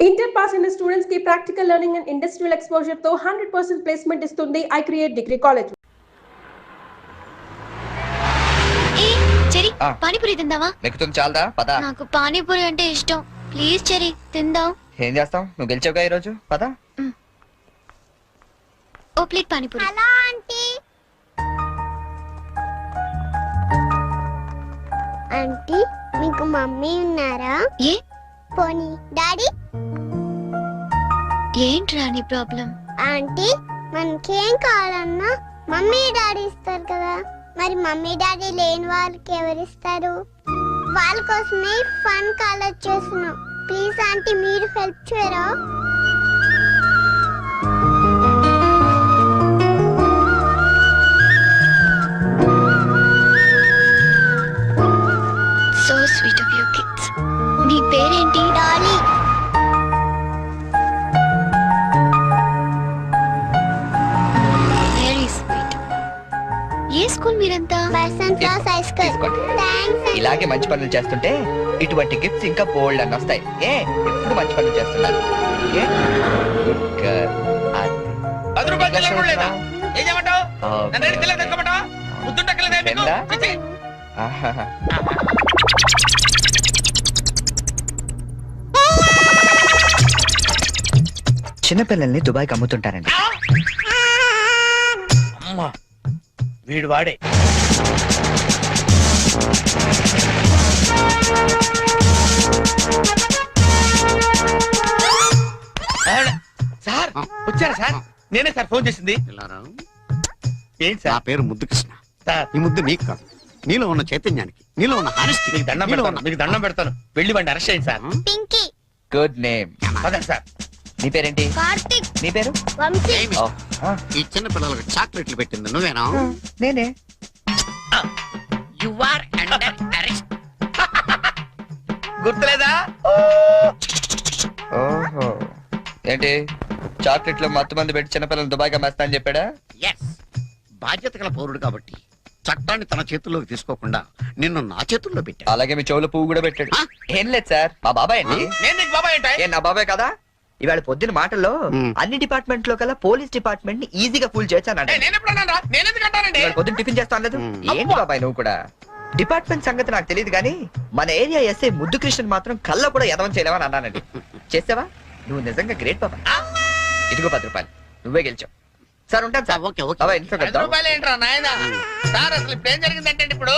Inter pass in students ki practical learning and industrial exposure to 100% placement istundi I create degree college. చెరి పానీపూరి తిందావా? మెక్కుతుంది చాలదా? పద. నాకు పానీపూరి అంటే ఇష్టం. Please చెరి తిందాం. ఏం చేస్తాం? నువ్వు గెలిచావుగా ఈ రోజు. పద. ఓ plate panipuri. Hello aunty. Aunty మీకు మమ్మీ ఉన్నారా? ఏ పోనీ డాడీ? ఏంట్రా నీ ప్రాబ్లం? ఆంటీ మనకేం కావాలన్నా మమ్మీ డాడీ ఇస్తారు కదా, మరి మమ్మీ డాడీ లేని వాళ్ళకి ఎవరిస్తారు? వాళ్ళ కోసమే ఫన్ కాలేజ్ చేస్తున్నాం. ప్లీజ్ ఆంటీ మీరు హెల్ప్ చేయరా? So sweet of you kids. నీ పేరేంటి? డాలీ. Very sweet. ఏ స్కూల్ మీరంతా? Basanth Rao high school. తీసుకోండి. థాంక్స్. ఇలాగే మంచి పనులు చేస్తుంటే ఇటువంటి గిఫ్ట్స్ ఇంకా బోల్డ్ అని వస్తాయి. ఎప్పుడు మంచి పనులు చేస్తున్నారు. ఏ? Good girl. అది. 10 రూపాయలు చెల్లెలు లేదా? ఏం చేయమంటావు? Okay. నన్ను ఏడు తెల్లగా తెచ్చుకోమంటావా? ముద్దుంటక్కలేదా మీకు? ఎందా? చిచ్చి. ఆహాహా. చిన్నపిల్లల్ని దుబాయ్కి అమ్ముతుంటారండి. అమ్మా వీడు వాడే. సార్ వచ్చారా సార్? నేనే సార్ ఫోన్ చేసింది. ఏంటి నా సార్? పేరు ముద్దు కృష్ణ. సార్ ఈ ముద్దు నీకు కాదు, నీలో ఉన్న చైతన్యానికి, నీలో ఉన్న హానెస్టీ. మీకు దండం పెడతాను, మీకు దండం పెడతాను. వెళ్ళి వాడిని అరెస్ట్ చేయండి సార్. పింకీ. Good name. పదండి సార్. నీ పేరేంటి? కార్తిక్. నీ పేరు? వంశీ. ఓ, ఆ, ఈ చిన్న పిల్లలకు చాక్లెట్లు పెట్టింది నువ్వేనా? నేనే. You are under arrest. గుర్తులేదా? ఓహో, ఏంటి చాక్లెట్లు మత్తు మంది పెట్టి చిన్నపిల్లలు దుబాయ్కి అమ్మేస్తా అని చెప్పాడా? ఎస్, బాధ్యత గల పౌరుడు కాబట్టి చట్టాన్ని తన చేతుల్లోకి తీసుకోకుండా నిన్ను నా చేతుల్లో పెట్టా. అలాగే మీ చెవుల పువ్వు కూడా పెట్టాడు. ఆ? ఏం లేదు సార్, మా బాబాయ్ అండి. నేను నీకు బాబాయ్ ఏంటి? ఏ నా బాబాయ్ కదా. ఇవాళ పొద్దున మాటల్లో మ్. అన్ని డిపార్ట్మెంట్ లో కల్లా పోలీస్ డిపార్ట్మెంట్ ని ఈజీగా ఫుల్ చేశానంట. నేను ఎప్పుడు అన్నాను రా? నేను ఎందుకు అంటానండి? ఇవాళ పొద్దున టిఫిన్ చేస్తాను లేదు. మ్. ఏంటి బాబాయ్ నువ్వు కూడా? డిపార్ట్మెంట్ సంగతి నాకు తెలియదు కానీ మన ఏరియా ఎస్ఐ ముద్దు కృష్ణ మాత్రం కళ్ళ కూడా ఎదవం చేయలేమని అన్నానండి. చేసావా? నువ్వు నిజంగా గ్రేట్ బాబాయ్. ఇదిగో 10 రూపాయలు, నువ్వే గెలిచావు. సార్ ఉంటాను సార్. Okay, okay. బాబాయ్ ఇంట్లో 10 కలుద్దాం. రూపాయలు ఏంట్రా నాయనా? సార్ అసలు ఇప్పుడు ఏం జరిగిందంటే ఇప్పుడు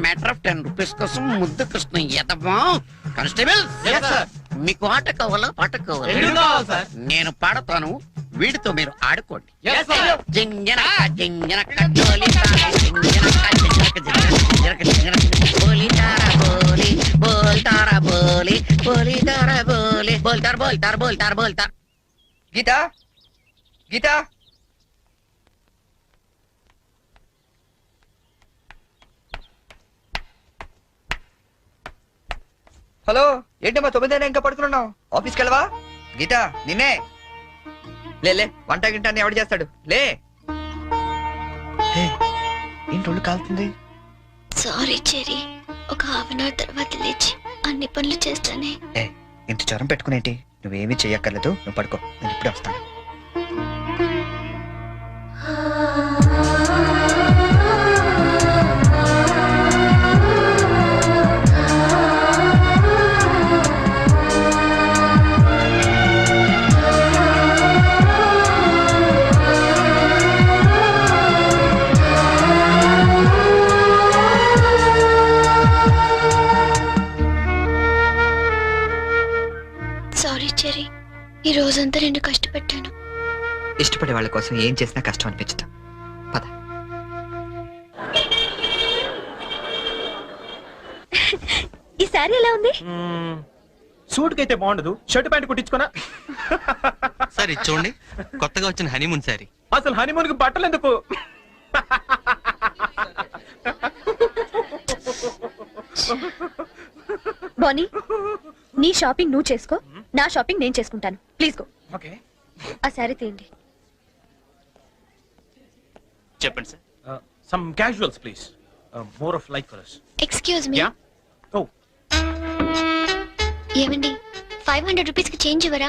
మ్యాటర్ ఆఫ్ 10 రూపీస్ కోసం ముద్దు కృష్ణ ఎదవా. Constable, Yes, sir. మీకు ఆట కావాలా పాట రెండు కావాలా? కావాలి, సార్. నేను పాడతాను, వీడితో మీరు ఆడుకోండి. Yes, sir. జింజనక జింజనక జోలితార, జింజనక జింజనక జింజనక జింజనక బోలితార బోలి బోల్తార బోలి బోలితార బోలి బోల్తార బోల్తార బోల్తార బోల్తార. గీత, గీత, హలో. ఏంటమ్మా 9 ఇంకా పడుకున్నావు? ఆఫీస్కి వెళ్ళవా? గీత నిన్నే. లే వంట గింట అని ఎవడు చేస్తాడు? లే. ఏంటి ఒళ్ళు కాలుతుంది? సారీ చెరి. ఒక హాఫ్ అన్ అవర్ తర్వాత లేచి అన్ని పనులు చేస్తానే. ఇంత జ్వరం పెట్టుకునేంటి? నువ్వేమీ చెయ్యక్కర్లేదు, నువ్వు పడుకో, నేను ఇప్పుడే వస్తాను. సారీ చెరి. ఈ రోజంతా నేను కష్టపెట్టాను. ఇష్టపడే వాళ్ళ కోసం ఏం చేసినా కష్టం అనిపించదు. పద. ఈ సారీ ఎలా ఉంది? సూట్ కైతే బాగుండదు, షర్ట్ ప్యాంట్ కుట్టించుకోనా? సార్ ఇది చూడండి, కొత్తగా వచ్చిన హనీమూన్ సారీ. అసలు హనీమూన్ కి బట్టలు ఎందుకు? బానీ, నీ షాపింగ్ నువ్వు చేసుకో, నా షాపింగ్ నేను చేసుకుంటాను. Please go. ఓకే, ఆ సారీ తీయండి. చెప్పండి sir. Some casuals please. More of like colours. Excuse me. Yeah. Oh. ఏమండి 500 రూపీస్ కి చేంజ్ ఇవ్వరా?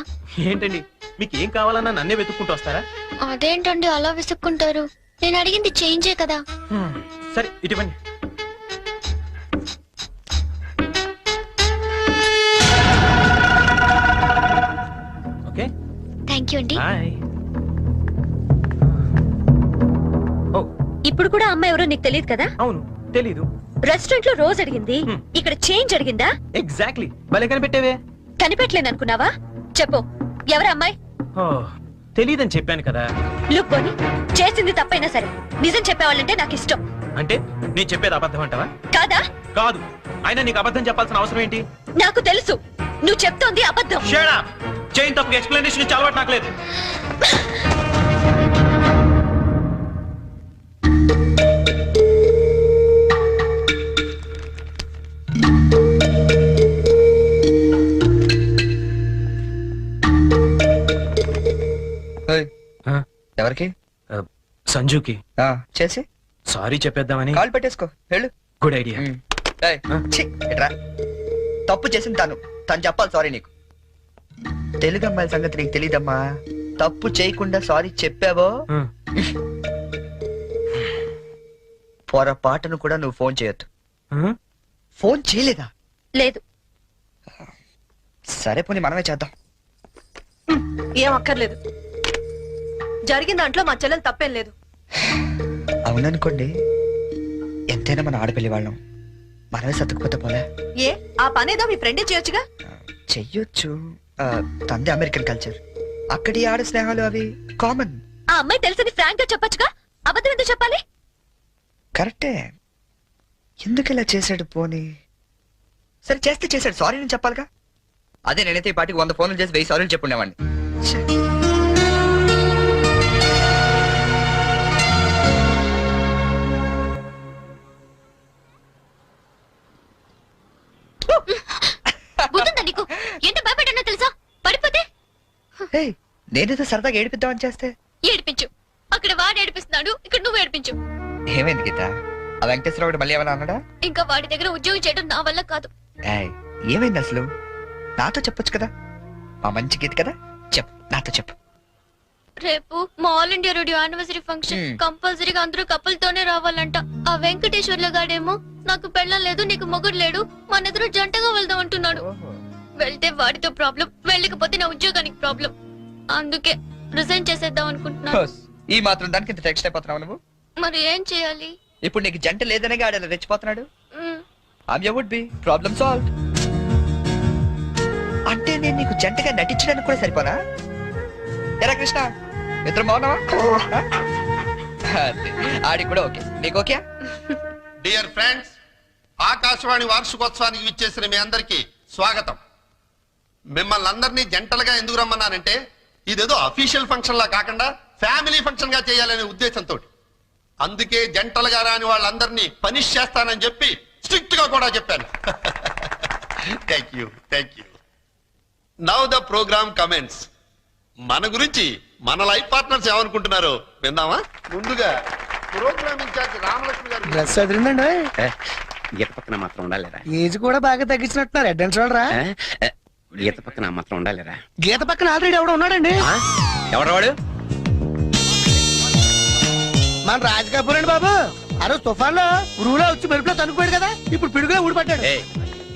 ఏంటండి మీకు ఏం కావాలన్నా నన్నే వెతుక్కుంటూ వస్తారా? అదేంటండి అలా విసుక్కుంటారు? నేను అడిగింది చేంజే కదా. సరే ఇటువంటి ఓకే థ్యాంక్ యూ అండి. బాయ్. ఓ ఇప్పుడు కూడా అమ్మాయి ఎవరో నీకు తెలియదు కదా? అవును తెలీదు. రెస్టారెంట్ లో రోజు అడిగింది, ఇక్కడ చేంజ్ అడిగిందా? ఎగ్జాక్ట్లీ భలే కనిపెట్టేవే. కనిపెట్టలేననుకున్నావా? చెప్పు, ఎవరు అమ్మాయి? ఓ తెలీదని చెప్పాను కదా. లుక్ బోని, చేసింది తప్పైనా సరే నిజం చెప్పేవాళ్ళంటే నాకు ఇష్టం. అంటే నేను చెప్పేది అబద్ధం అంటావా? కాదా? కాదు. అయినా నీకు అబద్ధం చెప్పాల్సిన అవసరం ఏంటి? నాకు తెలుసు నువ్వు చెప్తోంది అబద్ధం. Shut up. చైన్ తప్పు ఎక్స్ప్లెనేషన్ ఇచ్చి అలవాటు నాకు లేదు. ఎవరికి? సంజుకి చేసి సారీ చెప్పేద్దామని. కాల్ పెట్టేసుకో వెళ్ళు. Good idea. తప్పు చేసింది తను చెప్పాలి సారీ నీకు. తెలుగు అమ్మాయిల సంగతి నీకు తెలీదమ్మా. తప్పు చేయకుండా సారీ చెప్పావో పొరపాటును కూడా నువ్వు ఫోన్ చేయొద్దు. ఫోన్ చేయలేదా? లేదు. సరే పోనీ మనమే చేద్దాం. ఏం అక్కర్లేదు. జరిగిన దాంట్లో మా చెల్లెలు తప్పేం లేదు. అవుననుకోండి, ఎంతైనా మన ఆడపిల్లి వాళ్ళం. మనమే సర్దుకుపోతే పోలే. ఏ ఆ పనేదో మీ ఫ్రెండే చేయొచ్చుగా. చెయ్యొచ్చు. తంది అమెరికన్ కల్చర్. అక్కడి ఆడ స్నేహాలు అవి కామన్. ఆ అమ్మాయి తెలిసింది ఫ్రాంక్ గా చెప్పొచ్చుగా. అబద్ధం ఎందుకు చెప్పాలి? కరెక్టే. ఎందుకు ఇలా చేశాడు పోనీ? సరే చేస్తే చేశాడు, సారీ నేను చెప్పాలిగా. అదే నేనైతే ఈ పాటికి 100 ఫోన్లు చేసి 1000 సారీలు చెప్పుండేవాడిని. బుద్ధుందా నీకు? ఎంత భయపడ్డానో తెలుసా? పడిపోతే నేనేదో సరదాగా ఏడిపిద్దామని చేస్తే ఏడిపించు. అక్కడ వాడు ఏడిపిస్తున్నాడు, ఇక్కడ నువ్వు ఏడిపించు. ఏమైంది గీత? ఆ వెంకటేశ్వరరావు మళ్ళీ ఏమన్నా అన్నాడా? ఇంకా వాడి దగ్గర ఉద్యోగం చేయడం నా వల్ల కాదు. ఏమైంది అసలు? నాతో చెప్పొచ్చు కదా. మా మంచి గీత కదా, చెప్పు, నాతో చెప్పు. రేపు మా all India radio anniversary function. కంపల్సరీగా అందరూ కపుల్తోనే రావాలంట. ఆ వెంకటేశ్వర్ల గాడేమో నాకు పెళ్ళం లేదు, నీకు మొగుడు లేడు, మన ఎదురు జంటగా వెళ్దాం అంటున్నాడు. వెళ్తే వాడితో ప్రాబ్లం, వెళ్ళకపోతే నా ఉద్యోగానికి ప్రాబ్లం. అందుకే రిజైన్ చేసేద్దాం అనుకుంటున్నాను. ఈ మాత్రం దానికి ఇంత టెక్స్ట్ అయిపోతున్నావు నువ్వు? మరి ఏం చేయాలి? ఇప్పుడు నీకు జంట లేదనే గాడేలా రెచ్చిపోతున్నాడు. Would be problem solve. అంటే నేను నీకు జంటగా నటించడానికి కూడా సరిపోనా? ఎరా కృష్ణ, ఇద్దరు బాగున్నావా? ఆడి కూడా ఓకే, నీకు ఓకే? డియర్ ఫ్రెండ్స్, ఆకాశవాణి వార్షికోత్సవానికి విచ్చేసిన మీ అందరికీ స్వాగతం. మిమ్మల్ని అందరినీ జంటలుగా ఎందుకు రమ్మన్నానంటే, ఇదేదో అఫీషియల్ ఫంక్షన్ లా కాకుండా ఫ్యామిలీ ఫంక్షన్ గా చేయాలనే ఉద్దేశంతో. అందుకే జంటలుగా రాని వాళ్ళందరినీ పనిష్ చేస్తానని చెప్పి స్ట్రిక్ట్ గా కూడా చెప్పాను. Thank you, thank you. Now the program comments. మన గురించి మన లైఫ్ పార్ట్నర్స్ ఏమనుకుంటున్నారో విందామా? ముందుగా ప్రోగ్రామ్ ఇన్ఛార్జ్ రామలక్ష్మి గారు. డ్రెస్ అదిరిందండి. గీత పక్కన మాత్రం ఉండాలిరా. ఏజ్ కూడా బాగా తగ్గించినట్టున్నారు. అడ్వాన్స్ చూడరా. గీత పక్కన మాత్రం ఉండాలిరా. గీత పక్కన ఆల్రెడీ ఎవడో ఉన్నాడండి. ఎవరు వాడు? మన రాజ్ కపూర్ అండి బాబు. ఆ రోజు తుఫాన్ లో ఉరువులో వచ్చి మెరుపులో తనుకుపోయాడు కదా, ఇప్పుడు పిడుగులో ఊడిపడ్డాడు.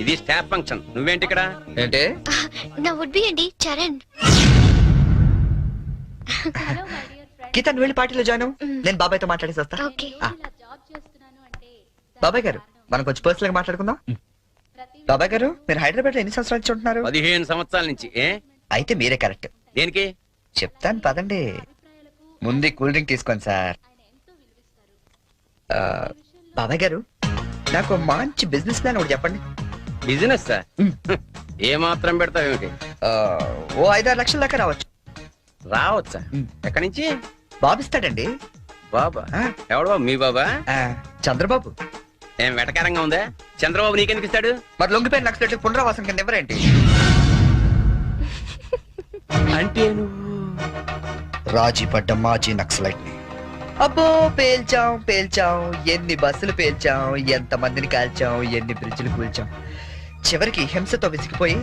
ఇది స్టాఫ్ ఫంక్షన్, నువ్వేంటి ఇక్కడ? ఏంటి? నా వుడ్ బి అండి చరణ్. గీత నువ్వు వెళ్ళి పార్టీలో జాయిన్ అవ్వు. నేను బాబాయ్తో మాట్లాడేసి వస్తా. ఓకే. బాబాయ్ గారు, మనం కొంచెం పర్సనల్ గా మాట్లాడుకుందాం. బాబాయ్ గారు, మీరు హైదరాబాద్ లో ఎన్ని సంవత్సరాల నుంచి ఉంటున్నారు? 15 సంవత్సరాల నుంచి. అయితే మీరే కరెక్ట్. దేనికి? చెప్తాను పదండి. ముందు కూల్ డ్రింక్ తీసుకోండి సార్. బాబాయ్ గారు, నాకు మంచి బిజినెస్ ప్లాన్ ఒకటి చెప్పండి. Business sir? ఏ మాత్రం పెడతావేమిటి? ఓ 5-6 లక్షల దాకా రావచ్చు. రావచ్చా? ఎక్కడి నుంచి? బాబిస్తాడండి. బాబా? ఎవడు బాబు? మీ బాబా? చంద్రబాబు. ఏం వెటకారంగా ఉందా? చంద్రబాబు నీకెందుకు ఇస్తాడు? మరి లొంగిపోయిన నక్సలైట్లు పునరావాసం కింద ఎవరేంటి? అంటే నువ్వు రాజీ పడ్డ మాజీ నక్సలైట్ ని. అబ్బో, పేల్చాం. ఎన్ని బస్సులు పేల్చాం, ఎంత మందిని కాల్చాం, ఎన్ని బ్రిడ్జిలు కూల్చాం. చివరికి హింసతో విసిగిపోయి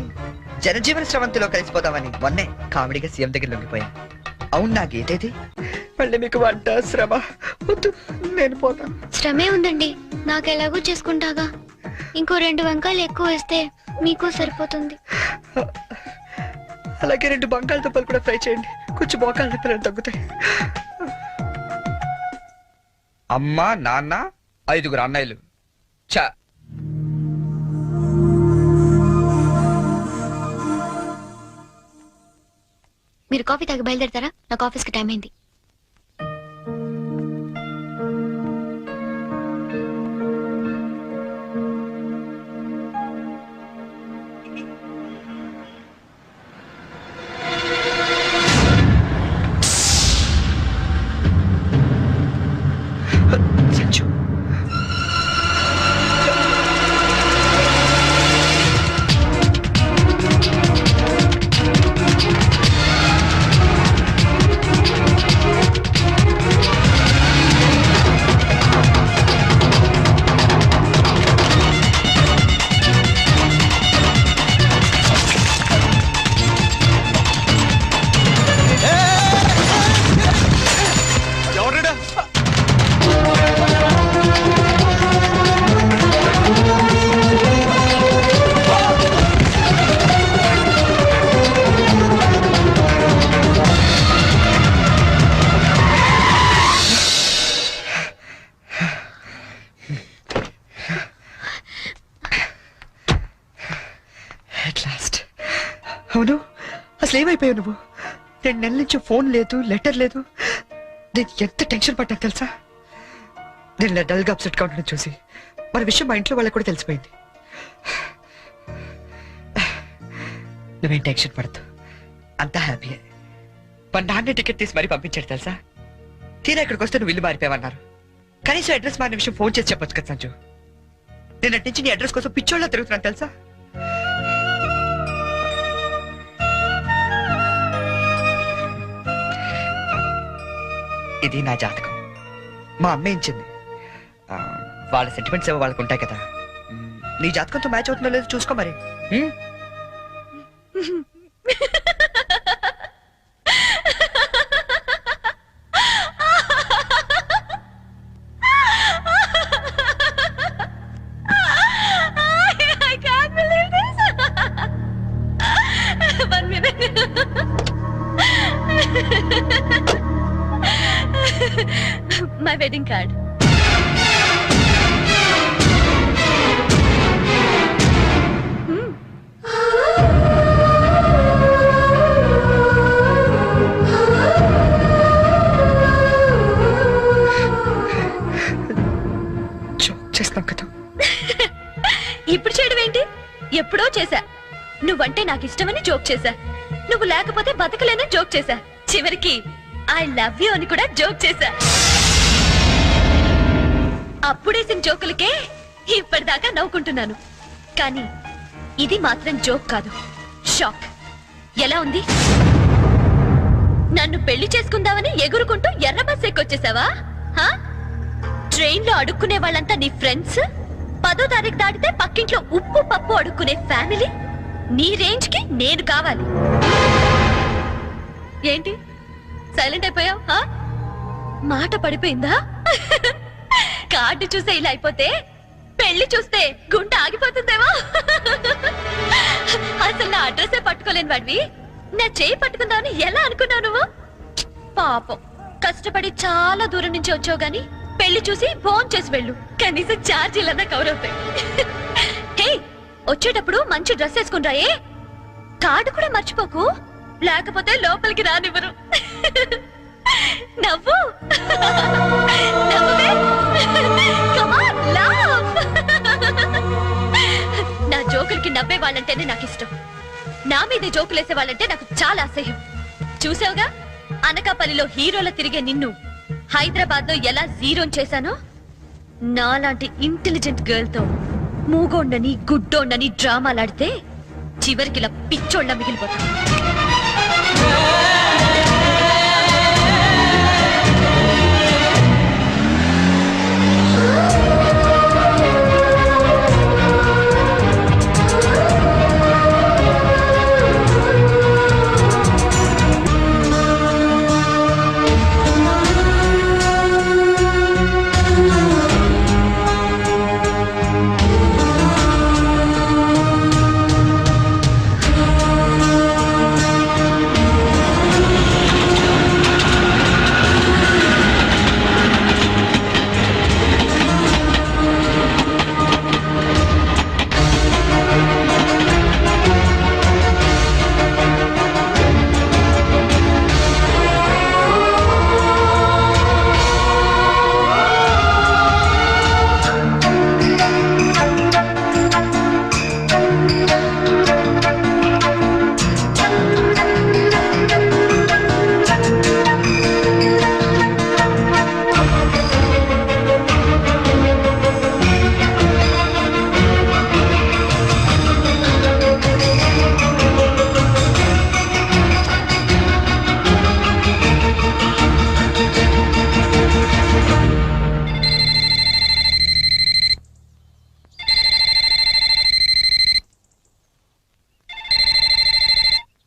జనజీవన స్రవంతిలో కలిసిపోదామని మొన్నే కామెడీగా సీఎం దగ్గర లొంగిపోయా. అవును నా గీతేది? మళ్ళీ మీకు వంట శ్రమ వద్దు, నేను పోతాను. శ్రమే ఉందండి, నాకెలాగో చేసుకుంటాగా. ఇంకో 2 వంకాయలు ఎక్కువ వేస్తే మీకు సరిపోతుంది. అలాగే 2 బంగాళదుంపలు కూడా ఫ్రై చేయండి, కొంచెం మోకాళ్ళ నొప్పులు తగ్గుతాయి. అమ్మ నాన్న 5 అన్నయ్యలు. చా మీరు కాఫీ తాగి బయలుదేరతారా? నాకు ఆఫీస్కి టైం అయింది. సంచు అవును, అసలు ఏమైపోయావు నువ్వు? 2 నెలల నుంచి ఫోన్ లేదు, లెటర్ లేదు. నేను ఎంత టెన్షన్ పడ్డాను తెలుసా? నేను డల్గా అప్సెట్గా ఉండడం చూసి మన విషయం మా ఇంట్లో వాళ్ళకి కూడా తెలిసిపోయింది. నువ్వేం టెన్షన్ పడద్దు, అంతా హ్యాపీయే. మా నాన్న టికెట్ తీసి మరీ పంపించాడు తెలుసా? తీరా ఇక్కడికి వస్తే నువ్వు ఇల్లు మారిపోయావన్నారు. కనీసం అడ్రస్ మారిన విషయం ఫోన్ చేసి చెప్పొచ్చు కదా సంజు. నేను అటు నుంచి నీ అడ్రస్ కోసం పిచ్చోళ్ళ తిరుగుతున్నాను తెలుసా? ఇది నా జాతకం, మా అమ్మ ఇచ్చింది. వాళ్ళ సెంటిమెంట్స్ ఏవో వాళ్ళకు ఉంటాయి కదా. నీ జాతకంతో మ్యాచ్ అవుతుందో లేదో చూసుకో మరి. My wedding card. చేస్తాం కదా. ఇప్పుడు చేయడం ఏంటి? ఎప్పుడో చేశా. నువ్వంటే నాకు ఇష్టమని జోక్ చేశా. నువ్వు లేకపోతే బతకలేనని జోక్ చేశా. చివరికి ఐ లవ్ యూ అని కూడా జోక్ చేశా. అప్పుడేసిన జోకులకే ఇప్పటిదాకా నవ్వుకుంటున్నాను. కానీ ఇది మాత్రం జోక్ కాదు, షాక్. ఎలా ఉంది? నన్ను పెళ్లి చేసుకుందామని ఎగురుకుంటూ ఎర్ర బస్ ఎక్కొచ్చేసావా? ట్రైన్ లో అడుక్కునే వాళ్ళంతా నీ ఫ్రెండ్స్, 10వ తారీఖు దాటితే పక్కింట్లో ఉప్పు పప్పు అడుక్కునే ఫ్యామిలీ. నీ రేంజ్ కి నేను కావాలి. ఏంటి సైలెంట్ అయిపోయావు? మాట పడిపోయిందా? కార్డు చూసే ఇలా అయిపోతే పెళ్లి చూస్తే గుండె ఆగిపోతుందేమో. అసలు నా అడ్రస్సే పట్టుకోలేని వాడివి నా చేయి పట్టుకుందామని ఎలా అనుకున్నావు నువ్వు? పాపం, కష్టపడి చాలా దూరం నుంచి వచ్చావు గాని పెళ్లి చూసి ఫోన్ చేసి వెళ్ళు, కనీసం ఛార్జీలన్నా కవర్ అవుతాయి. హే, వచ్చేటప్పుడు మంచి డ్రెస్ వేసుకుని కార్డు కూడా మర్చిపోకు, లేకపోతే లోపలికి రానివ్వరు. నవ్వు, నా జోకులకి నవ్వే వాళ్ళంటేనే నాకు ఇష్టం. నా మీద జోకులేసే వాళ్ళంటే నాకు చాలా అసహ్యం. చూసావుగా, అనకాపల్లిలో హీరోల తిరిగే నిన్ను హైదరాబాద్ లో ఎలా జీరో చేశానో, నాలాంటి ఇంటెలిజెంట్ గర్ల్ తో మూగోండని గుడ్డోండని డ్రామాలాడితే చివరికి ఇలా పిచ్చోళ్ళ మిగిలిపోతా.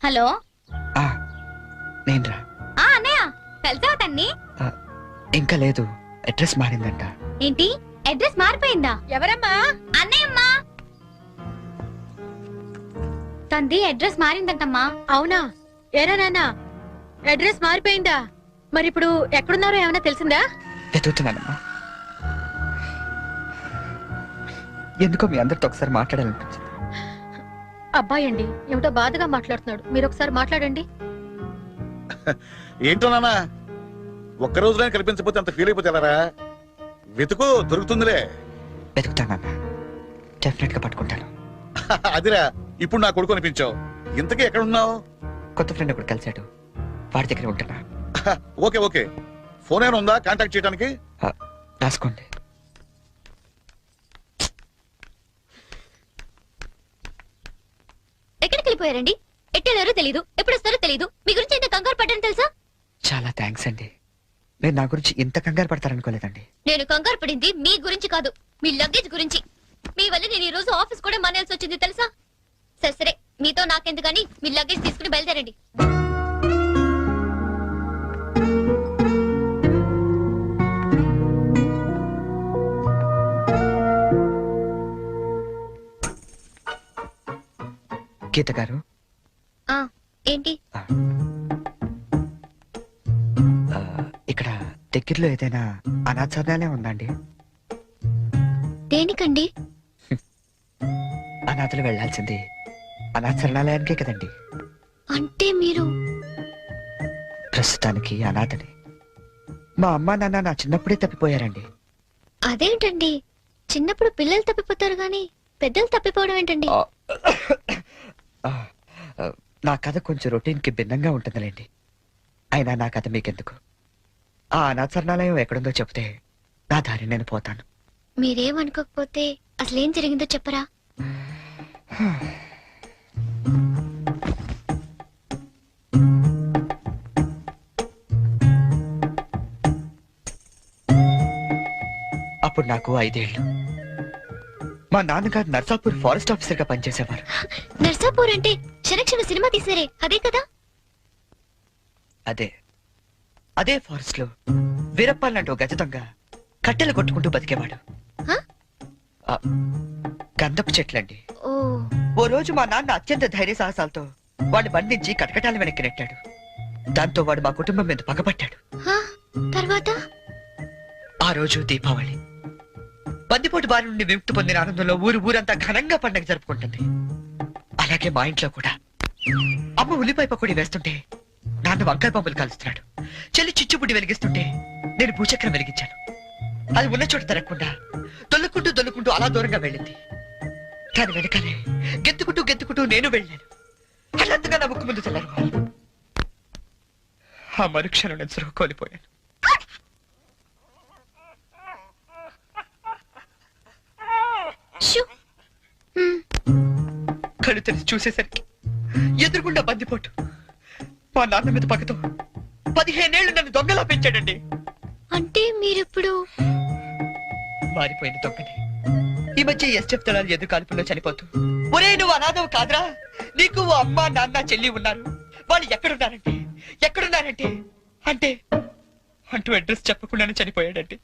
హలో నేనురా. అన్నయ్య కలిసావా తన్ని? ఇంకా లేదు, అడ్రస్ మారిందంట. ఏంటి అడ్రస్ మారిపోయిందా? ఎవరమ్మా? అన్నయ్యమ్మా. తంది అడ్రస్ మారిందంటమ్మా. అవునా? ఏరా నాన్న, అడ్రస్ మారిపోయిందా? మరి ఇప్పుడు ఎక్కడున్నారో ఏమైనా తెలిసిందా? వెతుకుతున్నానమ్మా. ఎందుకో మీ అందరితో ఒకసారి మాట్లాడాలనిపించింది. అబ్బాయి అండి ఏమిటో బాధగా మాట్లాడుతున్నాడు, మీరు ఒకసారి మాట్లాడండి. ఏంటో నాన్న, ఒక్క రోజులో కనిపించకపోతే అంత ఫీల్ అయిపోతే ఎలారా? వెతుకు, దొరుకుతుందిలే. వెతుకుతానన్నా, డెఫినెట్ గా పట్టుకుంటాను. అదిరా, ఇప్పుడు నా కొడుకు అనిపించావు. ఇంతకీ ఎక్కడ ఉన్నావు? కొత్త ఫ్రెండ్ ఒకటి కలిశాడు, వాడి దగ్గర ఉంటున్నా. ఓకే ఓకే, ఫోన్ ఏమైనా ఉందా కాంటాక్ట్ చేయడానికి? రాసుకోండి. ఎక్కడికి వెళ్ళిపోయారండి? ఎట్టెళ్ళారో తెలీదు, ఎప్పుడు వస్తారో తెలీదు. మీ గురించి ఎంత కంగారు పడ్డాను తెలుసా? చాలా థ్యాంక్స్ అండి. మీరు నా గురించి ఇంత కంగారు పడతారనుకోలేదండి. నేను కంగారు పడింది మీ గురించి కాదు, మీ లగేజ్ గురించి. మీ వల్ల నేను ఈ రోజు ఆఫీస్ కూడా మానేయాల్సి వచ్చింది తెలుసా? సరే సరే, మీతో నాకెందుకని మీ లగేజ్ తీసుకుని బయలుదేరండి. గీత గారు, ఏంటి? ఇక్కడ దగ్గరలో ఏదైనా అనాథాలయం ఉందండి? దేనికండి? అనాథలు వెళ్లాల్సింది అనాథరణాలయానికే కదండి. అంటే మీరు ప్రస్తుతానికి అనాథని. మా అమ్మా నాన్న నా చిన్నప్పుడే తప్పిపోయారండి. అదేంటండి, చిన్నప్పుడు పిల్లలు తప్పిపోతారు గాని పెద్దలు తప్పిపోవడం ఏంటండి? నా కథ కొంచెం రొటీన్ కి భిన్నంగా ఉంటుందిలేండి. అయినా నా కథ మీకెందుకు? ఆ అనాథరణాలయం ఎక్కడుందో చెప్తే నా దారి నేను పోతాను. మీరేమనుకోకపోతే అసలేం జరిగిందో చెప్పరా? అప్పుడు నాకు 5 ఏళ్ళు. మా నాన్నగారు నర్సాపూర్ ఫారెస్ట్ ఆఫీసర్ గా పనిచేసేవారు. నర్సాపూర్ అంటే క్షణక్షణ సినిమా తీసారే అదే కదా? అదే ఫారెస్ట్ లో వీరప్పాలంటూ గజ దొంగ కట్టెలు కొట్టుకుంటూ బతికేవాడు. గంధపు చెట్లండి. ఓ రోజు మా నాన్న అత్యంత ధైర్య సాహసాలతో వాడిని బంధించి కటకటాల వెనక్కి నెట్టాడు. దాంతో వాడు మా కుటుంబం మీద పగబట్టాడు. తర్వాత ఆ రోజు దీపావళి. బందిపోటు బారి నుండి విముక్తి పొందిన ఆనందంలో ఊరంతా ఘనంగా పండుగ జరుపుకుంటుంది. అలాగే మా ఇంట్లో కూడా అమ్మ ఉల్లిపాయ పకోడీ వేస్తుంటే నాన్న వంకాయ పంపులు కాలుస్తున్నాడు. చెల్లి చిచ్చుబుడ్డి వెలిగిస్తుంటే నేను భూచక్రం వెలిగించాను. అది ఉన్న చోట తిరగకుండా దొల్లుకుంటూ అలా దూరంగా వెళ్ళింది. దాని వెనకాలే గెత్తుకుంటూ నేను వెళ్ళాను. అల్లంతగా నా ముక్కు ముందు తెల్లారు. ఆ మరుక్షణం నేను సురుగు కోల్పోయాను. కళ్ళు తెరిచి చూసేసరికి ఎదురుగుండా బందిపోటు మా నాన్న మీద పగతో 15 ఏళ్లు నన్ను దొంగలా పెంచాడండి. అంటే మీరిప్పుడు మారిపోయిన దొంగని. ఈ మధ్య ఎస్టెఫ్ దళాలు ఎదురు కాల్పుల్లో చనిపోతూ, ఒరే నువ్వు అనాథవు కాదురా, నీకు అమ్మ నాన్న చెల్లి ఉన్నారు, వాళ్ళు ఎక్కడున్నారంటే అంటూ అడ్రస్ చెప్పకుండానే చనిపోయాడండి.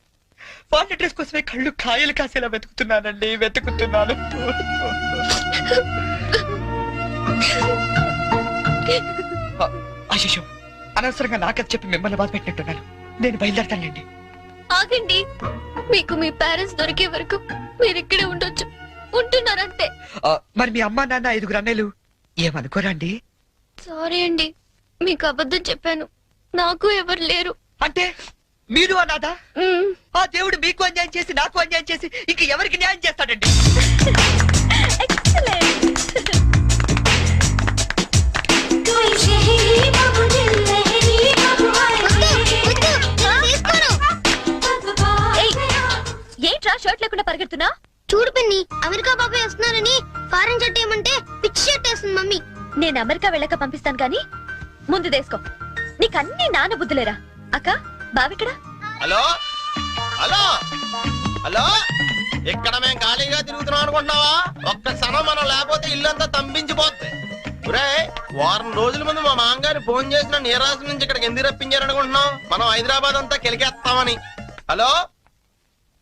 వాళ్ళ అడ్రస్ కోసమే కళ్ళు కాయలు కాసేలా వెతుకుతున్నాను. అశిషు, అనవసరంగా నాకది చెప్పి మిమ్మల్ని బాధ పెట్టినట్టున్నాను. నేను బయలుదేరతానండి. ఆగండి, మీకు మీ పేరెంట్స్ దొరికే వరకు మీరు ఇక్కడే ఉండొచ్చు. ఉంటున్నారంతే. మరి మీ అమ్మా నాన్న 5 అన్నయ్యలు ఏమనుకోరా అండి? సారీ అండి, మీకు అబద్ధం చెప్పాను. నాకు ఎవరు లేరు. అంటే మీరు అనాథా? ఆ దేవుడు మీకు అన్యాయం చేసి నాకు అన్యాయం చేసి ఇంక ఎవరికి న్యాయం చేస్తాడండి? ఏంట్రా షర్ట్ లేకుండా పరిగెడుతున్నా? చూడు పిన్ని, అమెరికా బాబాయ్ వస్తున్నారని ఫారెన్ షర్ట్ ఏమంటే పిచ్చి షర్ట్ వేస్తుంది మమ్మీ. నేను అమెరికా వెళ్ళక పంపిస్తాను గాని ముందు దేసుకో. నీకన్నీ నాన్న బుద్ధులేరా? అక్క బావిక్కడ? హలో హలో హలో, ఇక్కడ మేము ఖాళీగా తిరుగుతున్నాం అనుకుంటున్నావా? ఒక్క క్షణం మనం లేకపోతే ఇల్లంతా తంపించిపోద్ది. వారం రోజుల ముందు మా మామగారు ఫోన్ చేసిన నీరాశ నుంచి ఇక్కడికి ఎందుకు రప్పించారనుకుంటున్నాం? మనం హైదరాబాద్ అంతా కెలికేస్తామని. హలో,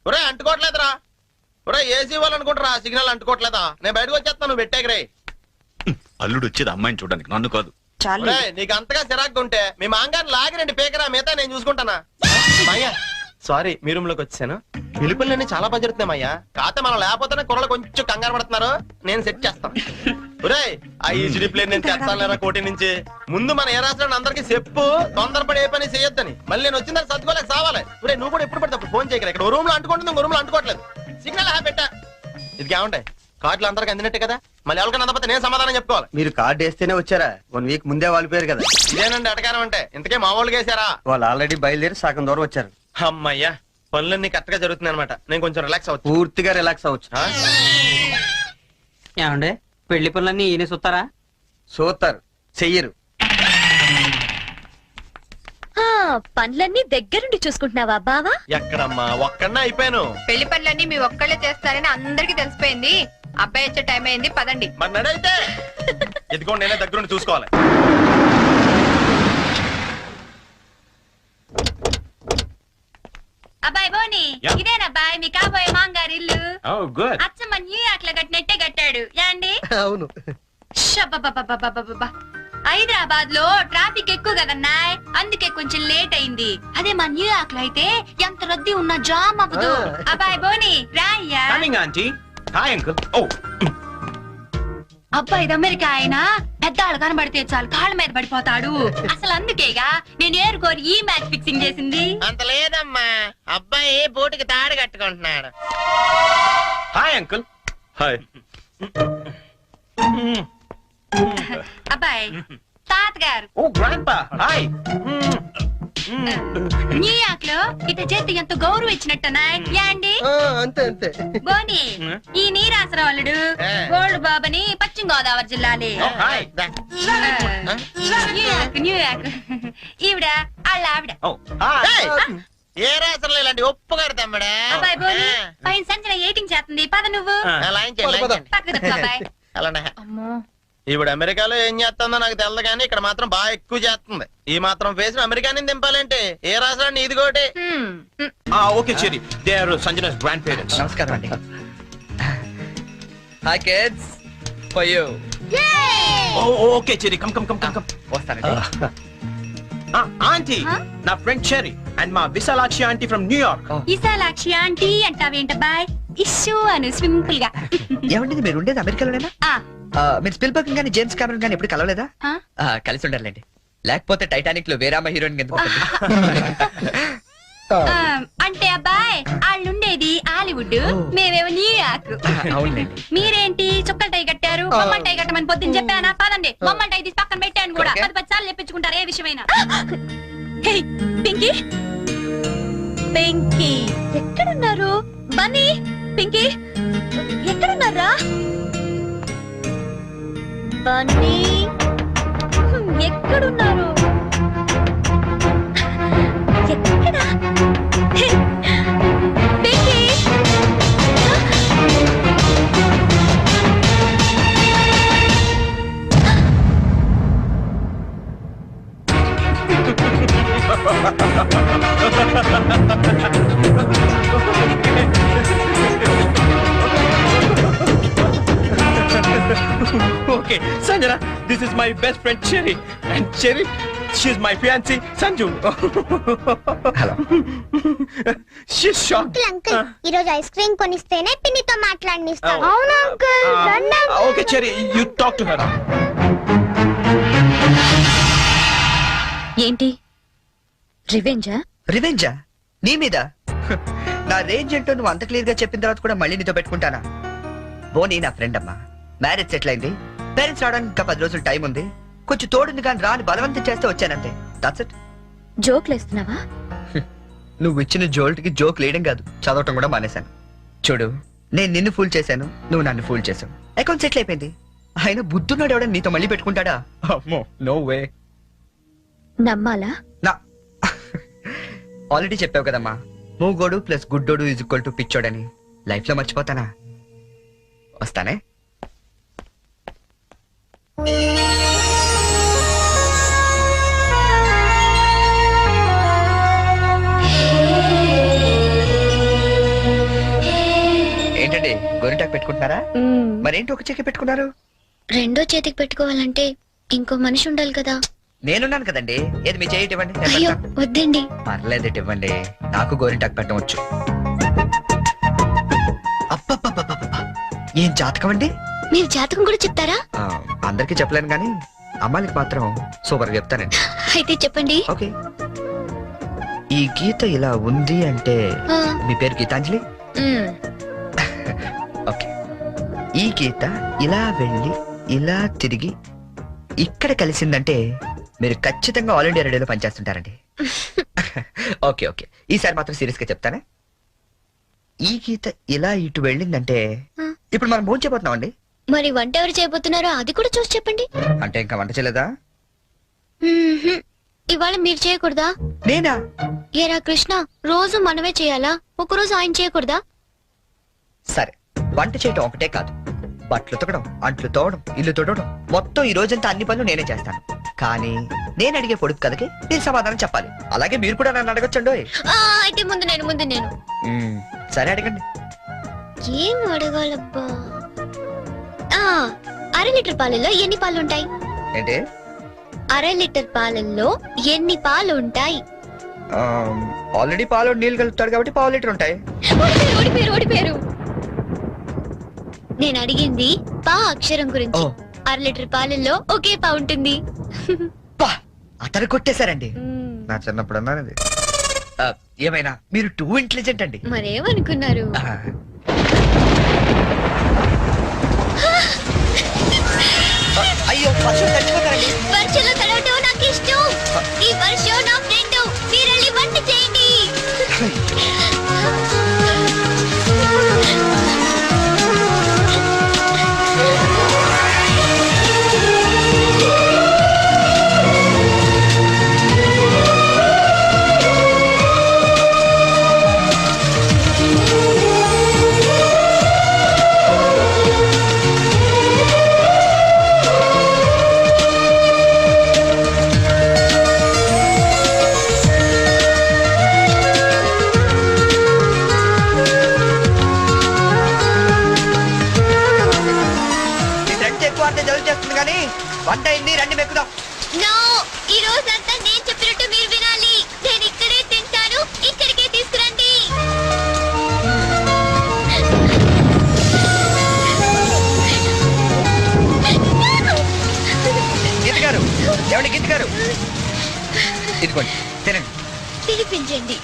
ఒరే అంటుకోవట్లేదురా, ఒరే ఏసీ వాళ్ళు అనుకుంటారా సిగ్నల్ అంటుకోవట్లేదా? నేను బయటకు వచ్చేస్తాను, నువ్వు పెట్టేకరే. అల్లుడు వచ్చేది అమ్మాయిని చూడడానికి, నన్ను కాదు. నీకు అంతగా సిరాగ్గా ఉంటే మీ మామగారిని లాగిరండి పేకరా, మిగతా నేను చూసుకుంటానా. మాయ్యా సారీ, మీ రూమ్ లోకి వచ్చాను. పిలుపులన్నీ చాలా బాగా జరుగుతున్నాయి మాయ్యా. కాకపోతే మనం లేకపోతేనే కుర్రలు కొంచెం కంగారు పడుతున్నారు. నేను సెట్ చేస్తాను. ఒరే ఆ ఈజీ ప్లేన్ నేను తెస్తాను లేరా కోటి నుంచి. ముందు మన ఏ రాష్ట్రాన్ని అందరికి చెప్పు, తొందరపడి ఏ పని చేయొద్దని. మళ్ళీ నేను వచ్చిన తర్వాత సర్దుకోలేక సావాలి. ఒరే నువ్వు కూడా ఎప్పుడు పడితే ఫోన్ చేయగలరు. ఇక్కడ రూమ్ లో అంటుకుంటుంది, ఇంకో రూమ్ లో అంటుకోవట్లేదు. సిగ్నల్ పెట్టా. ఇది ఏమంటాయి కార్డులు అందరికి అందినట్టే కదా, మళ్ళీ ఎవరికైనా అందకపోతే నేను సమాధానం చెప్పుకోవాలి. మీరు కార్డు వేస్తేనే వచ్చారా? 1 వీక్ ముందే వాళ్ళు పేరు కదా. ఇదేనండి అటకారం అంటే. ఇంతకే మా వాళ్ళు వేసారా? వాళ్ళు ఆల్రెడీ బయలుదేరి సగం దూరం వచ్చారు. అమ్మయ్యా, పనులన్నీ కరెక్ట్ గా జరుగుతున్నాయి అనమాట. నేను కొంచెం రిలాక్స్ అవచ్చు. పూర్తిగా రిలాక్స్ అవచ్చు. ఏమండే పెళ్లి పనులన్నీ ఈయన చూస్తారా? చూస్తారు, చెయ్యరు. పనులన్నీ దగ్గరుండి చూసుకుంటున్నావా బావా? ఎక్కడమ్మా, ఒక్కడన్నా అయిపోయాను. పెళ్లి పనులన్నీ మీ ఒక్కళ్ళే చేస్తారని అందరికి తెలిసిపోయింది. అబ్బాయి వచ్చే టైం అయింది, పదండి. మరి నడైతే ఇదిగోండి, నేనే దగ్గరుండి చూసుకోవాలి. అబ్బాయి బోని, ఇదేనబ్బాయి మీ కాబోయే మాంగారి ఇల్లు. గుడ్. అచ్చమ్మ న్యూయార్క్ లో కట్టినట్టే కట్టాడు యాండి. అవును. హైదరాబాద్ లో ట్రాఫిక్ ఎక్కువ కదన్నాయ్, అందుకే కొంచెం లేట్ అయింది. అదే మా న్యూయార్క్ లో అయితే ఎంత రద్దీ ఉన్నా జామ్ అవ్వదు. అబ్బాయి బోని రాయ్యా. Hi uncle. ఓ అబ్బాయి ఇది అమెరికా అయినా పెద్దాళ్ళు కనబడితే చాలు కాళ్ళ మీద పడిపోతాడు. అసలు అందుకేగా నేను ఏరుకోరి ఈ మ్యాచ్ ఫిక్సింగ్ చేసింది. అంత లేదమ్మా, అబ్బాయి బోటుకి తాడు కట్టుకుంటున్నాడు. Hi uncle. హాయ్. అబ్బాయి తాతగారు. ఓ గ్రాండ్పా. హాయ్. న్యూయార్క్ లో ఇట చేతి ఎంత గౌరవం ఇచ్చినట్టనాయ్ యాండి. అంతే అంతే. బోని ఈ నీరాసరావులుడు గోల్డ్ బాబని పశ్చిమ గోదావరి జిల్లాలే. న్యూయార్క్ ఈవిడ వాళ్ళ ఆవిడ. ఏ రాసంలో ఇలాంటి ఒప్పుగారు తమ్ముడా. అబ్బాయి బోని పైన సంచన ఎయిటింగ్ చేస్తుంది, పద నువ్వు పక్కకు తప్పు అబ్బాయి. అమ్మో, ఇప్పుడు అమెరికాలో ఏం చేస్తుందో నాకు తెలదు కానీ ఇక్కడ మాత్రం బాగా ఎక్కువ చేస్తుంది. ఈ మాత్రం ఫేస్ అమెరికాని దింపాలంటే ఏ రాష్ట్రాన్ని ఇది కోటి. Okay Cherry, they are Sanjana's గ్రాండ్ పేరెంట్స్. నమస్కారం అండి. Hi kids for you. Okay Cherry, come come come come come. వస్తానండి. ఆంటీ, నా ఫ్రెండ్ చెరీ అండ్ మా Visalakshi aunty from New York. Visalakshi aunty అంటావేంటబ్బాయ్? ఇష్యూ అను సింపుల్ గా. ఏమండి మీరు ఉండేది అమెరికాలోనేనా? మీరు స్పిల్బర్గ్ గానీ జేమ్స్ కెమెరన్ గానీ ఎప్పుడు కలవలేదా? కలిసి ఉండాలండి, లేకపోతే టైటానిక్ లో వేరామ హీరోయిన్ ఎందుకు? అంటే అబ్బాయి వాళ్ళుండేది హాలీవుడ్, మేమేమో న్యూయార్క్. మీరేంటి చుక్కల టై కట్టారు? బొమ్మల టై కట్టమని పొద్దున్న చెప్పానా? పదండి బొమ్మల టై తీసి పక్కన పెట్టాను కూడా. 10 సార్లు చెప్పించుకుంటారు ఏ విషయమైనా. పింకీ పింకీ ఎక్కడున్నారు? బన్నీ పింకీ ఎక్కడున్నారా? బన్నీ ఎక్కడున్నారు? ఎక్కడా? Pinky Okay, Sanjana, this is my best friend Cherry, and Cherry, she's my fiancée Sanju. Hello. She's shocked. Uncle ఈ రోజు ఐస్ క్రీమ్ కొనిస్తేనే పిన్నితో మాట్లాడనిస్తాను. అవును uncle. Okay, Cherry, you talk to her. ఏంటి రివెంజా? రివెంజా నీ మీద? నా రేంజ్ ఏంటో నువ్వు అంత క్లియర్ గా చెప్పిన తర్వాత కూడా మళ్ళీ నీతో పెట్టుకుంటానా? బోనీ నా ఫ్రెండ్ అమ్మా, మ్యారేజ్ సెటిల్ అయింది, పేరెంట్స్ రావడానికి ఇంకా 10 రోజులు టైం ఉంది, కొంచెం తోడుంది కానీ రాని బలవంతం చేస్తే వచ్చానంతే. That's it. జోక్లు వేస్తున్నావా? నువ్వు ఇచ్చిన జోల్ట్కి జోక్ లేయడం కాదు, చదవటం కూడా మానేశాను. చూడు, నేను నిన్ను ఫూల్ చేశాను, నువ్వు నన్ను ఫూల్ చేశావు, అకౌంట్ సెటిల్ అయిపోయింది. ఆయన బుద్ధున్నాడు ఎవడని నీతో మళ్ళీ పెట్టుకుంటాడా? అమ్మో, నో వే. నమ్మాలా? ఆల్రెడీ చెప్పావు కదమ్మా, మూగోడు ప్లస్ గుడ్డోడు ఈజ్ ఈక్వల్ టు పిచ్చోడని. లైఫ్ లో మర్చిపోతానా? వస్తానే. మరేంటి ఒక చెక్కి పెట్టుకున్నారు? రెండో చేతికి పెట్టుకోవాలంటే ఇంకో మనిషి ఉండాలి కదా. నేనున్నాను కదండి. ఏది మీ చేయి ఇవ్వండి. అయ్యో వద్దండి. పర్లేదు ఇవ్వండి, నాకు గోరింటాకు పెట్టవచ్చు. అబ్బబ్బబ్బబ్బబ్బా, ఏం జాతకం అండి? మీరు జాతకం కూడా చెప్తారా? అందరికి చెప్పలేను కానీ అమ్మాయికి మాత్రం సూపర్ గా చెప్తానండి. అయితే చెప్పండి. ఓకే, ఈ గీత ఇలా ఉంది అంటే మీ పేరు గీతాంజలి? ఓకే, ఈ గీత ఇలా వెళ్ళి ఇలా తిరిగి ఇక్కడ కలిసిందంటే మీరు ఖచ్చితంగా ఆల్ ఇండియా రేడియోలో పనిచేస్తుంటారండి. ఓకే ఓకే, ఈసారి మాత్రం సీరియస్ గా చెప్తానే. ఈ గీత ఇలా ఇటు వెళ్ళిందంటే ఇప్పుడు మనం భోజనం చేయబోతున్నామండి. మరి వంట ఎవరు చేయబోతున్నారో అది కూడా చూసి చెప్పండి. అంటే ఇంకా వంట చేయలేదా? ఇవాళ మీరు చేయకూడదా? నేనా? ఏరా కృష్ణ, రోజు మనమే చేయాలా? ఒకరోజు ఆయన చేయకూడదా? సరే, వంట చేయటం ఒకటే కాదు, బట్టలు ఉతకడం, అంట్లు తోవడం, ఇల్లు తోడడం, మొత్తం ఈ రోజంతా అన్ని పనులు నేనే చేస్తాను. కానీ నేను అడిగే పొడుపు కథకి మీరు సమాధానం చెప్పాలి. అలాగే మీరు కూడా నన్ను అడగొచ్చండి. అయితే ముందు నేను సరే అడగండి. ఏం అడగాలబ్బా? అర లీటర్ పాలల్లో ఎన్ని పాలు ఉంటాయి? ఏంటి? అర లీటర్ పాలల్లో ఎన్ని పాలు ఉంటాయి? ఆల్రెడీ పాలు నీళ్ళు కలుపుతాడు కాబట్టి పావు లీటర్ ఉంటాయి. ఓడిపోయారు. నేను అడిగింది పా అక్షరం గురించి. అర లీటర్ పాలల్లో ఒకే పా ఉంటుంది. అతను కొట్టేశారండి. నా చిన్నప్పుడు అన్నానండి. ఏమైనా మీరు టూ ఇంటెలిజెంట్ అండి. మరేమనుకున్నారు? అయ్యో, వర్షం తడిచిపోతారండి. వర్షంలో తడవటం నాకు ఇష్టం. ఈ వర్షం నా ఫ్రెండ్. మీరు వెళ్ళి వంట చేయండి. వంట అయింది, రండి మెక్కుదాం. ఈ రోజంతా నేను చెప్పినట్టు మీరు వినాలి. నేను ఇక్కడే తింటాను, ఇక్కడికే తీసుకురండి. గీత గారు, ఏమండి గీత గారు, ఇదిగోండి తినండి. తినిపించండి.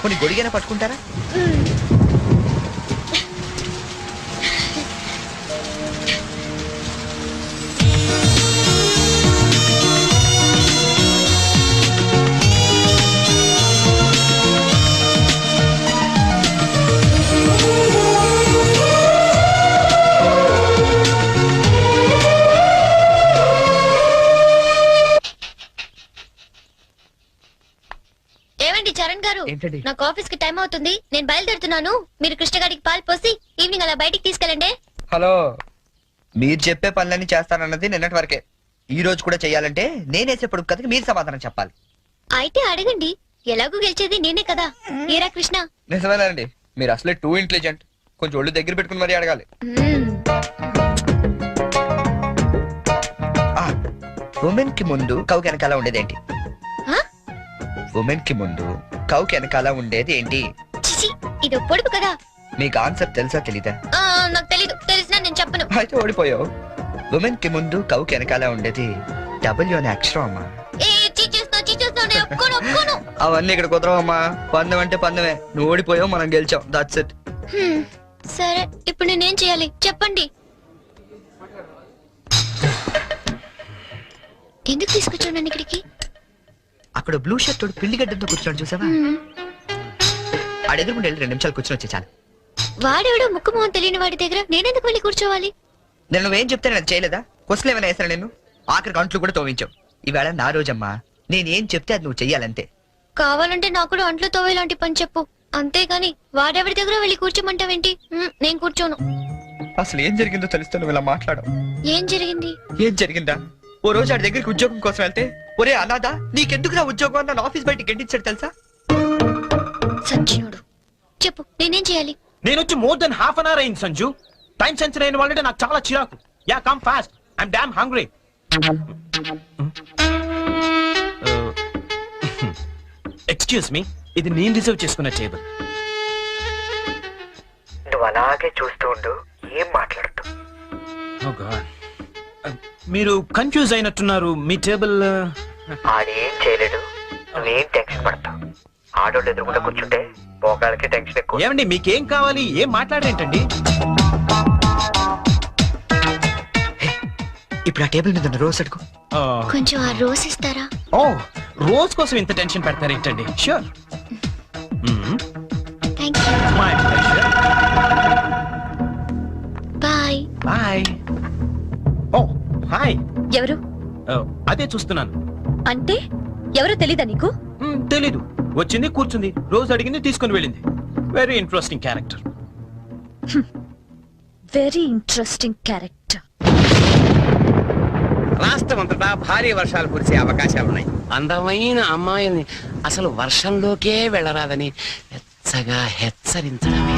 కొన్ని గొడిగైనా పట్టుకుంటారా? చరణ్ గారు, నాకు ఆఫీస్ కి టైం అవుతుంది, నేను బయలుదేరుతున్నాను. మీరు కృష్ణగాడికి పాలు పోసి ఈవినింగ్ అలా బయటికి తీసుకెళ్ళండి. హలో, మీరు చెప్పే పనులన్నీ చేస్తానన్నది నిన్నటి వరకే. ఈ రోజు కూడా చెయ్యాలంటే నేనేసే పొడుపు కథకి మీరు సమాధానం చెప్పాలి. అయితే అడగండి, ఎలాగూ గెలిచేది నేనే కదా. ఏరా కృష్ణ? నిజమేనండి, మీరు అసలే టూ ఇంటెలిజెంట్. కొంచెం ఒళ్ళు దగ్గర పెట్టుకుని మరీ అడగాలి. ఉమెన్ కి ముందు కౌకి వెనకాల ఉండేదేంటి? ఉమెన్ కి ముందు కౌకి వెనకాల ఉండేది ఏంటి? ఇది పొడుపు కదా. మీకు ఆన్సర్ తెలుసా తెలీదా? నాకు తెలీదు. తెలిసినా నేను చెప్పను. అయితే ఓడిపోయావు. ఉమెన్ కి ముందు కౌకి వెనకాల ఉండేది డబ్ల్యూ అనే అక్షరం అమ్మా. అవన్నీ ఇక్కడ కుదరవమ్మా. పందెం అంటే పందెమే. నువ్వు ఓడిపోయావు, మనం గెలిచాం. That's it. సరే, ఇప్పుడు నేనేం చేయాలి చెప్పండి. ఎందుకు తీసుకొచ్చాను ఇక్కడికి? అక్కడ బ్లూ షర్ట్ తోడు పిల్లిగడ్డంతో కూర్చోండి, చూసావా? ఆడెదురుకుంటే 2 నిమిషాలు కూర్చొని వచ్చే చాలు. వాడెవడో ముక్కు మొహం తెలియని వాడి దగ్గర నేనెందుకు వెళ్ళి కూర్చోవాలి? నేను నువ్వేం చెప్తే నేను చేయలేదా? క్వశ్చన్ ఏమైనా వేసాను నేను? ఆఖరి గంటలు కూడా తోవించావు. ఈవేళ నా రోజమ్మా, నేనేం చెప్తే అది నువ్వు చెయ్యాలంతే. కావాలంటే నాకు కూడా అంట్లు తోవేలాంటి పని చెప్పు, అంతేగాని వాడెవడి దగ్గర వెళ్ళి కూర్చోమంటావేంటి? నేను కూర్చోను. అసలు ఏం జరిగిందో తెలిస్తే నువ్వు ఇలా మాట్లాడవు. ఏం జరిగింది? ఏం జరిగిందా? ఓ రోజు ఆడి దగ్గరికి ఉద్యోగం కోసం వెళ్తే, ఒరే అనాదా నీకెందుకురా ఉద్యోగం అని నన్ను ఆఫీస్ బయటికి గెంటించాడు తెలుసా? సంజయుడు, చెప్పు నేనేం చేయాలి? నేను వచ్చి more than half an hour అయింది సంజు. టైం సెన్స్ అయిన వాళ్ళంటే నాకు చాలా చిరాకు. Yeah come fast, I'm damn hungry. Excuse me, ఇది నేను రిజర్వ్ చేసుకున్న టేబుల్. నువ్వు అలాగే చూస్తూ ఉండు, ఏం మాట్లాడద్దు. Oh God. మీరు కన్ఫ్యూజ్ అయినట్టున్నారు. మీ టేబుల్ ఆడేం చేయలేడు, నువ్వేం టెన్షన్ పడతావు. ఆడోళ్ళు ఎదురుకుండా కూర్చుంటే పోగాలకి టెన్షన్ ఎక్కువ. ఏమండి మీకేం కావాలి, ఏం మాట్లాడరేంటండి? ఇప్పుడు ఆ టేబుల్ మీద ఉన్న రోజ్ అడుగు. కొంచెం ఆ రోజ్ ఇస్తారా? ఓ, రోజ్ కోసం ఇంత టెన్షన్ పెడతారేంటండి? Sure. Thank you. My pleasure. Bye. Bye. ఓ హాయ్. ఎవరు? అదే చూస్తున్నాను. అంటే ఎవరో తెలీదా నీకు? తెలీదు. వచ్చింది, కూర్చుంది, రోజు అడిగింది, తీసుకుని వెళ్ళింది. Very interesting character. Very interesting character. రాష్ట్రమంతటా భారీ వర్షాలు కురిసే అవకాశాలున్నాయి. అందమైన అమ్మాయిల్ని అసలు వర్షంలోకే వెళ్ళరాదని వెచ్చగా హెచ్చరించడమే.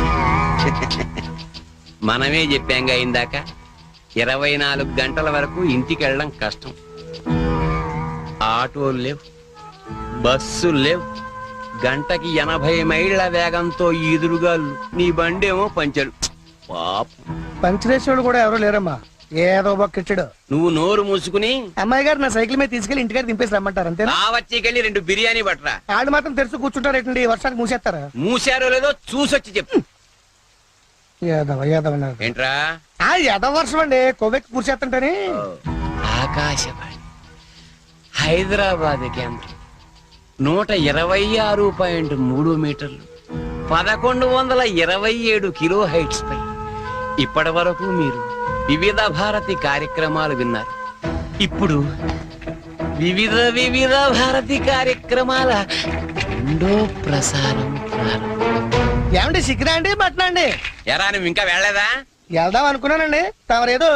మనమే చెప్పాంగా ఇందాక, 24 గంటల వరకు ఇంటికి వెళ్ళడం కష్టం. ఆటోలు లేవు, బస్సులు లేవు, గంటకి 80 మైళ్ళ వేగంతో ఎదురుగా నీ బండేమో పంచరు. పాపం, పంచరేశ్వరుడు కూడా ఎవరో లేరమ్మా, ఏదో బొక్కిచ్చాడు. నువ్వు నోరు మూసుకుని అమ్మాయి గారు నా సైకిల్ మీద తీసుకెళ్లి ఇంటికాడ దింపేసి రమ్మంటారు అంతే. వచ్చేకెళ్ళి 2 బిర్యానీ పట్టరా. ఆడు మాత్రం తెరుచు కూర్చుంటారేటండి, వర్షానికి మూసేస్తారా? మూసారో లేదో చూసొచ్చి చెప్పు. ఏంట్రా యాదవ వర్షం అండి, కొవ్వెక్కి కూర్చేస్తుంటేనే. ఆకాశవాణి హైదరాబాద్ కేంద్రం 126.3 మీటర్లు 1127 కిలో హైట్స్ పై ఇప్పటి వరకు మీరు వివిధ భారతి కార్యక్రమాలు విన్నారు. ఇప్పుడు వివిధ భారతి కార్యక్రమాల రెండో ప్రసారం ఏమండి సిగ్గురా అండి మటనా అండి? ఎరా నువ్వు ఇంకా వెళ్ళలేదా? వెళ్దాం అనుకున్నానండి, తమరేదో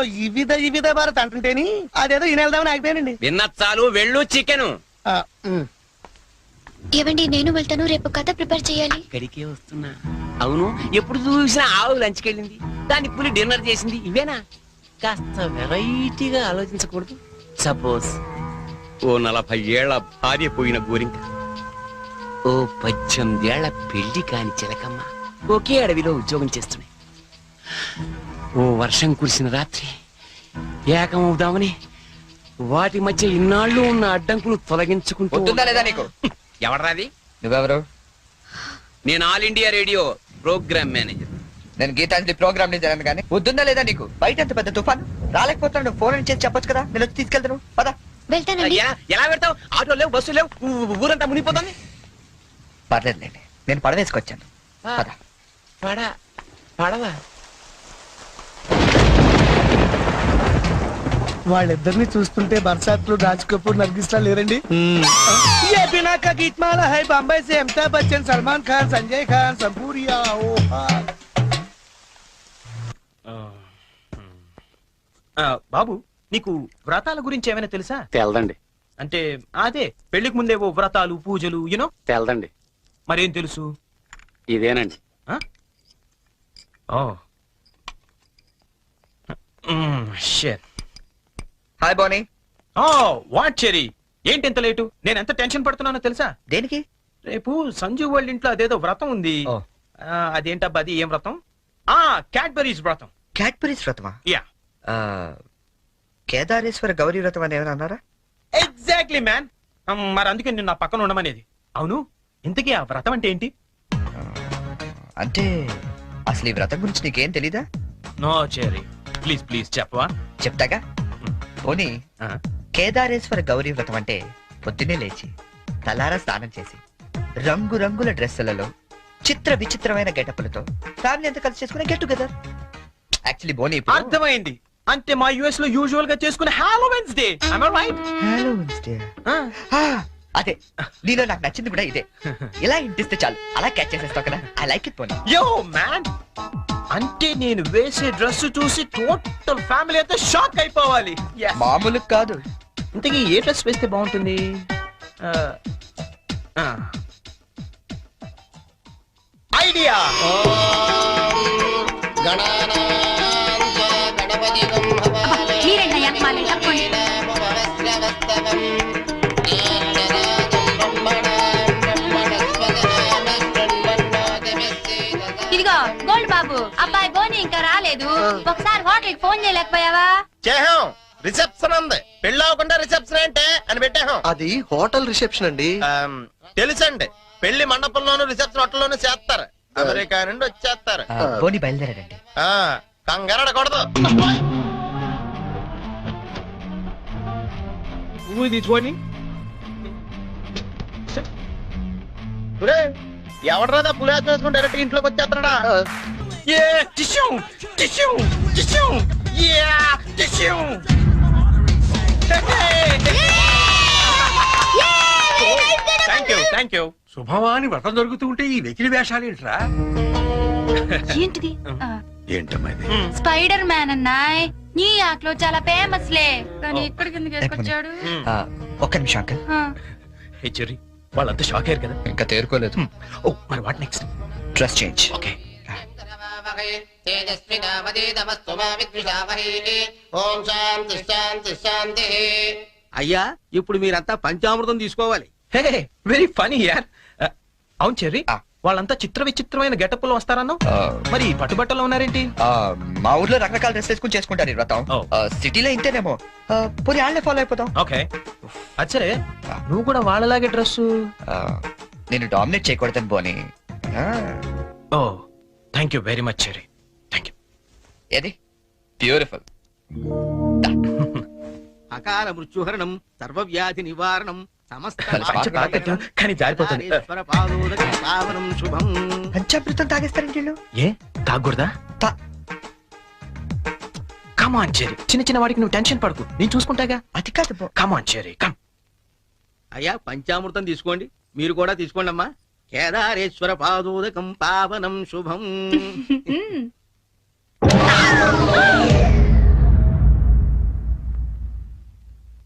వివిధ భారత్ అంటుంటేని అదేదో ఈయన వెళ్దామని ఆగిపోయానండి. విన్న చాలు, వెళ్ళు. చికెను ఏవండి, నేను వెళ్తాను. రేపు కథ ప్రిపేర్ చేయాలి. ఇక్కడికే వస్తున్నా. అవును, ఎప్పుడు చూసినా ఆవు లంచ్కి వెళ్ళింది, దాని పులి డిన్నర్ చేసింది, ఇవేనా? కాస్త వెరైటీగా ఆలోచించకూడదు. సపోజ్ ఓ 40 ఏళ్ల భార్య పోయిన గోరింక, ఓ 18 ఏళ్ల పెళ్లి కాని చిలకమ్మ ఒకే అడవిలో ఉద్యోగం చేస్తున్నాయి. ఓ వర్షం కురిసిన రాత్రి ఏకమవుదామని వాటి మధ్య ఇన్నాళ్ళు ఉన్న అడ్డంకులు తొలగించుకుంటూ. లేదా నీకు? ఎవడరాది? నువ్వెవరు? నేను all India radio program manager. నేను గీతాంజలి ప్రోగ్రామ్ ని జరగను కానీ వద్దుందా లేదా నీకు? బయట ఎంత పెద్ద తుఫాన్, రాలేకపోతున్నాడు, ఫోన్ చేసి చెప్పొచ్చు కదా, నేను వచ్చి తీసుకెళ్తాను. పదా. వెళ్తానండి. ఎలా పెడతావు? ఆటో లేవు, బస్సు లేవు, ఊరంతా మునిగిపోతుంది. పర్లేదులేండి, నేను పడవేసుకొచ్చాను. పద. పడవా? వాళ్ళిద్దరిని చూస్తుంటే బర్సాత్లు, రాజ్ కపూర్, నర్గిస్లా లేరండి? ये बिना का गीतमाला है बॉम्बे से अमिताभ बच्चन, सलमान खान, संजय खान, संपूरिया. బాబు, నీకు వ్రతాల గురించి ఏమైనా తెలుసా? తెల్దండి. అంటే అదే పెళ్లికి ముందే ఓ వ్రతాలు, పూజలు, యూనో. తెల్దండి. మరేం తెలుసు? ఇదేనండి. హాయ్ బోనీ. వాట్ చెరీ, ఏంటి ఎంత లేటు? నేను ఎంత టెన్షన్ పడుతున్నానో తెలుసా? దేనికి? రేపు సంజు వాళ్ళ ఇంట్లో అదేదో వ్రతం ఉంది. అదేంటబ్బా, అది ఏం వ్రతం? క్యాడ్బరీస్ వ్రతం. క్యాడ్బరీస్ వ్రతమా? యా. కేదారేశ్వర గౌరీ వ్రతం అని ఏమైనా అన్నారా? Exactly man. మరి అందుకే నేను నా పక్కన ఉండమనేది. అవును, ఇంతకీ ఆ వ్రతం అంటే ఏంటి? అంటే అసలు ఈ వ్రతం గురించి నీకేం తెలీదా? నో చెరీ, ప్లీజ్ ప్లీజ్ చెప్పవా? చెప్తాగా. పోనీ, కేదారేశ్వర గౌరీ వ్రతం అంటే పొద్దున్నే లేచి తలారా స్నానం చేసి రంగురంగుల డ్రెస్సులలో చిత్ర విచిత్రమైన గెటప్లతో ఫ్యామిలీ అంతా కలిసి చేసుకునే గెట్ టుగెదర్. యాక్చువల్లీ బోనీ, అర్థమైంది. అంటే మా యుఎస్ లో యూజువల్ గా చేసుకునే Halloweens day. am I right? Halloweens day. అదే, నీలో నాకు నచ్చింది కూడా ఇదే. ఇలా ఇంటిస్తే చాలు, అలా క్యాచ్ చేసేస్తావు కదా. ఐ లైక్ ఇట్ పోనీ. యో మ్యాన్, అంటే నేను వేసే డ్రెస్ చూసి టోటల్ ఫ్యామిలీ అంతా షాక్ అయిపోవాలి. మామూలు కాదు. ఇంతకీ ఏ డ్రెస్ వేస్తే బాగుంటుంది? ఐడియా. ఇదిగో గోల్డ్ బాబు, అబ్బాయి బోని ఇంకా రాలేదు. ఒకసారి హోటల్ కి ఫోన్ చేయలేకపోయావా? చేహాం, రిసెప్షన్ ఉంది. పెళ్లి అవ్వకుండా రిసెప్షన్ అంటే అని పెట్టాం. అది హోటల్ రిసెప్షన్ అండి. తెలుసండి, పెళ్లి మండపంలోను రిసెప్షన్ హోటల్లోనూ చేస్తారు. అమెరికా నుండి వచ్చేస్తారు. పోనీ బయలుదేరాడండి. కంగారడకూడదు. పువ్వు తీసుకొని ఎవడరాదా పులేసం వేసుకుని డైరెక్ట్ ఇంట్లోకి వచ్చేస్తాడా? Thank you. శుభమాని వ్రతం జరుగుతూ ఉంటే ఈ వెకిలి వేషాలు ఏంట్రా? ఏంటిది? ఏంటమ్మా ఇది? Spider man అన్నాయ్. న్యూయార్క్ లో చాలా ఫేమస్ లే, కానీ ఇక్కడ కిందకి వేసుకొచ్చాడు. ఒక్క నిమిషం అంకల్. హే చెర్రీ, వాళ్ళంతా షాక్ అయ్యారు కదా? ఇంకా తేరుకోలేదు. ఓ మరి what next? Dress change. Okay. అయ్యా ఇప్పుడు మీరంతా పంచామృతం తీసుకోవాలి. వెరీ ఫనీ యార్. అవును చెర్రీ, వాళ్ళంతా చిత్ర విచిత్రమైన గెటప్ లో వస్తారన్నావు, మరి పట్టుబట్టలో ఉన్నారేంటి? మా ఊర్లో రకరకాల డ్రెస్ వేసుకుని చేసుకుంటారు ఈ వ్రతం. సిటీలో ఇంతేనేమో. పోనీ వాళ్ళే ఫాలో అయిపోతాం. ఓకే. అచ్చరే, నువ్వు కూడా వాళ్ళలాగే డ్రెస్. నేను డామినేట్ చేయకూడదని పోనీ. ఓ thank you very much Cherry. Thank you. ఏది బ్యూటిఫుల్. అకాల మృత్యుహరణం, సర్వవ్యాధి నివారణం, సమస్త కానీ జారిపోతుంది. పావనం శుభం. పంచామృతం తాగేస్తారండి వీళ్ళు. ఏ తాగకూడదా? కమాన్ చెర్రీ, చిన్న చిన్న వాడికి నువ్వు టెన్షన్ పడకు, నేను చూసుకుంటాగా. అది కాదు. కమాన్ చెర్రీ, కమ్. అయ్యా పంచామృతం తీసుకోండి, మీరు కూడా తీసుకోండి అమ్మా. కేదారేశ్వర పాదోదకం పావనం శుభం.